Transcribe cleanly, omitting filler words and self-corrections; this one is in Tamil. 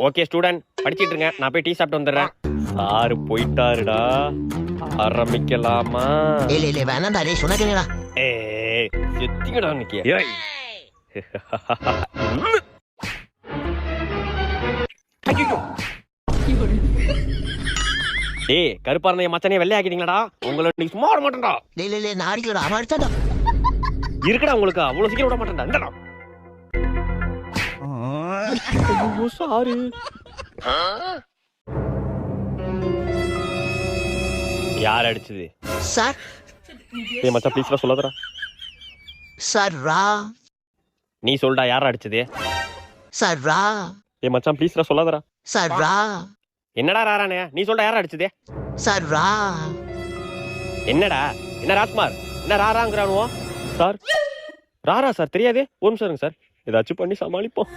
ஓகே ஸ்டூடெண்ட், படிச்சிட்டு இருங்க. நான் போய் டீ சாப்பிட்டு வந்துடுறேன். சாரு போயிட்டாருடா. ஆரம்பிக்கலாமா? இல்ல வேணாம்டா, டேய் சொன்னா கேளுடா. ஏய் செத்திங்கடா இன்னைக்கு. ஏய் ஐயோ ஏய் கருப்பா இருந்த என் மச்சானே வெள்ளை ஆக்கிட்டீங்களாடா. உங்களை நீ சும்மா விட மாட்டேன்டா. இல்ல நான் அடிக்கலடா, அவன் அடிச்சாடா. இருக்குடா உங்களுக்கு அவ்வளவு சீக்கிரம் விட மாட்டேன்டா. இந்தடா. ஐயோ சாரு. யார் அடிச்சது? சார் ஏய் மச்சான் ப்ளீஸ்டா சொல்லாதடா. சார் ரா. நீ சொல்டா யார் அடிச்சது? சார் ரா. ஏய் மச்சான் ப்ளீஸ்டா சொல்லாதடா. சார் ரா. என்னடா ராரானே? நீ சொல்டா யார் அடிச்சது? சார் ரா. என்னடா என்ன ராஜ்குமார் என்ன ராராங்கிறானுவோ? சார் ராரா சார் தெரியாதே. ஒரு நிமிஷம் இருங்க சார், ஏதாச்சும் பண்ணி சமாளிப்போம்.